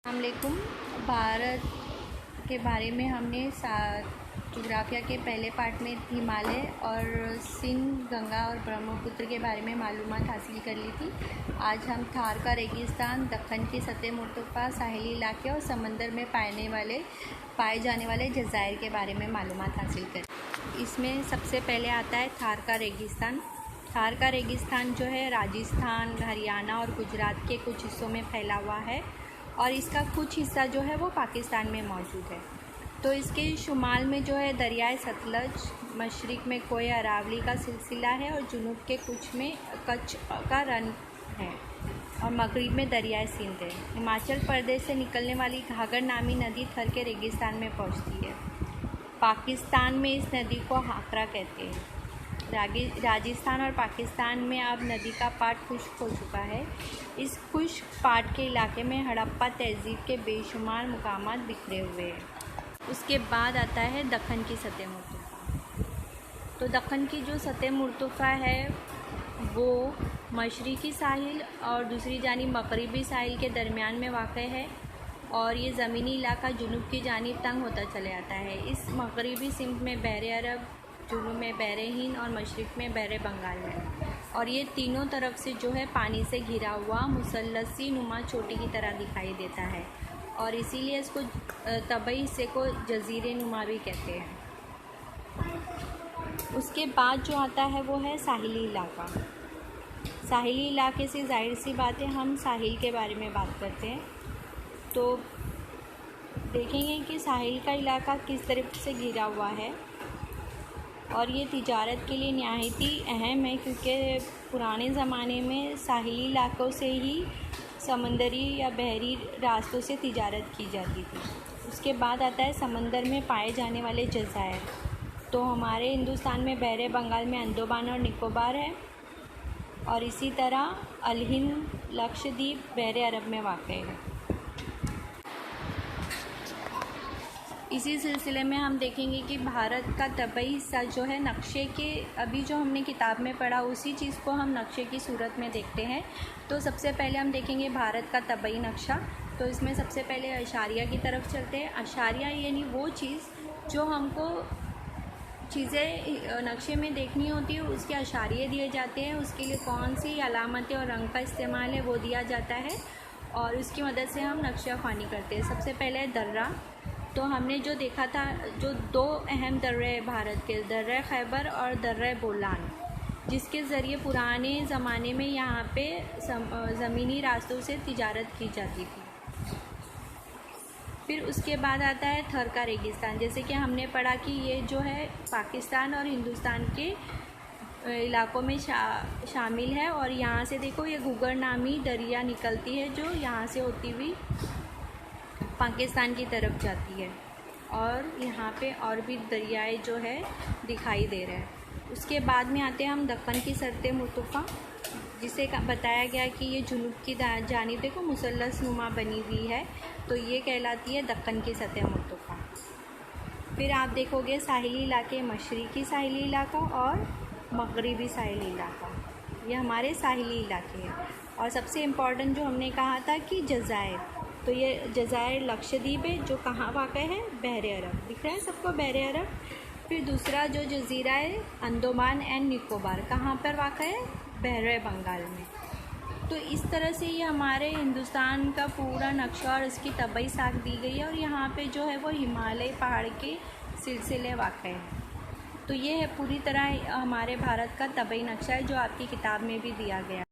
अस्सलामुअलैकुम। भारत के बारे में हमने जोग्राफिया के पहले पार्ट में हिमालय और सिंध, गंगा और ब्रह्मपुत्र के बारे में मालूमात हासिल कर ली थी। आज हम थार का रेगिस्तान, दक्कन के सतह मुर्तफ़ा, साहिली इलाके और समंदर में पाए जाने वाले जज़ायर के बारे में मालूमात हासिल करें। इसमें सबसे पहले आता है थार का रेगिस्तान। थार का रेगिस्तान जो है राजस्थान, हरियाणा और गुजरात के कुछ हिस्सों में फैला हुआ है और इसका कुछ हिस्सा जो है वो पाकिस्तान में मौजूद है। तो इसके शुमाल में जो है दरियाए सतलज, मशरिक़ में कोय अरावली का सिलसिला है और जुनूब के कुछ में कच्छ का रन है और मगरिब में दरियाए सिंध है। हिमाचल प्रदेश से निकलने वाली घाघर नामी नदी थर के रेगिस्तान में पहुंचती है। पाकिस्तान में इस नदी को हाकरा कहते हैं। राजस्थान और पाकिस्तान में अब नदी का पाट खुश्क हो चुका है। इस खुश्क पाट के इलाके में हड़प्पा तहज़ीब के बेशुमार मुकामात बिखरे हुए हैं। उसके बाद आता है दक्कन की सतह मुर्तफ़ा। तो दक्कन की जो सतह मुर्तफ़ा है वो मशरिक़ी साहिल और दूसरी जानिब मगरिबी साहिल के दरमियान में वाक़ है और ये ज़मीनी इलाका जुनूब की जानिब तंग होता चले आता है। इस मगरिबी सिमत में बहर अरब, जुनूब में बहर हिंद और मशरिक़ में बहर बंगाल है और ये तीनों तरफ से जो है पानी से घिरा हुआ मुसल्लसी नुमा चोटी की तरह दिखाई देता है और इसीलिए इसको तबई हिस्से को जज़ीरे नुमा भी कहते हैं। उसके बाद जो आता है वो है साहिली इलाका। साहिली इलाके से ज़ाहिर सी बात है हम साहिल के बारे में बात करते हैं। तो देखेंगे कि साहिल का इलाका किस तरफ से घिरा हुआ है और ये तिजारत के लिए नहायत ही अहम है क्योंकि पुराने ज़माने में साहिली इलाकों से ही समंदरी या बहरी रास्तों से तिजारत की जाती थी। उसके बाद आता है समंदर में पाए जाने वाले जज़ायर। तो हमारे हिंदुस्तान में बहरे बंगाल में अंडमान और निकोबार है और इसी तरह अल हिंद, लक्षद्वीप बहरे अरब में वाक़ है। इसी सिलसिले में हम देखेंगे कि भारत का तबई हिस्सा जो है नक्शे के, अभी जो हमने किताब में पढ़ा उसी चीज़ को हम नक्शे की सूरत में देखते हैं। तो सबसे पहले हम देखेंगे भारत का तबई नक्शा। तो इसमें सबसे पहले अशारिया की तरफ चलते हैं। अशारिया यानी वो चीज़ जो हमको चीज़ें नक्शे में देखनी होती है उसके अशारिये दिए जाते हैं, उसके लिए कौन सी अलामतें और रंग का इस्तेमाल है वो दिया जाता है और उसकी मदद से हम नक्शा ख़वानी करते हैं। सबसे पहले दर्रा। तो हमने जो देखा था, जो दो अहम दर्रे हैं भारत के, दर्रा खैबर और दर्रा बोलान, जिसके ज़रिए पुराने ज़माने में यहाँ पे ज़मीनी रास्तों से तिजारत की जाती थी। फिर उसके बाद आता है थर का रेगिस्तान। जैसे कि हमने पढ़ा कि ये जो है पाकिस्तान और हिंदुस्तान के इलाकों में शामिल है और यहाँ से देखो ये घूगर नामी दरिया निकलती है जो यहाँ से होती हुई पाकिस्तान की तरफ जाती है और यहाँ पे और भी दरियाए जो है दिखाई दे रहे हैं। उसके बाद में आते हैं हम दक्कन की सतह मुर्तफ़ा, जिसे बताया गया कि ये जुनूब की जानिब देखो मुसल्लस नुमा बनी हुई है, तो ये कहलाती है दक्कन की सतह मुर्तफ़ा। फिर आप देखोगे साहिली इलाके, मशरिक़ी साहिली इलाका और मगरिबी साहिली इलाका, ये हमारे साहिली इलाके हैं। और सबसे इम्पॉर्टेंट जो हमने कहा था कि जज़ायर, तो ये जज़ायर लक्षद्वीप है जो कहाँ वाक़ है, बहर अरब, दिख रहा है सबको बहर अरब। फिर दूसरा जो जज़ीरा है अंडमान एंड निकोबार, कहाँ पर वाक़ है, बहर बंगाल में। तो इस तरह से ये हमारे हिंदुस्तान का पूरा नक्शा और इसकी तबई साख दी गई है और यहाँ पे जो है वो हिमालय पहाड़ के सिलसिले वाक़ है। तो ये है पूरी तरह हमारे भारत का तबई नक्शा है जो आपकी किताब में भी दिया गया।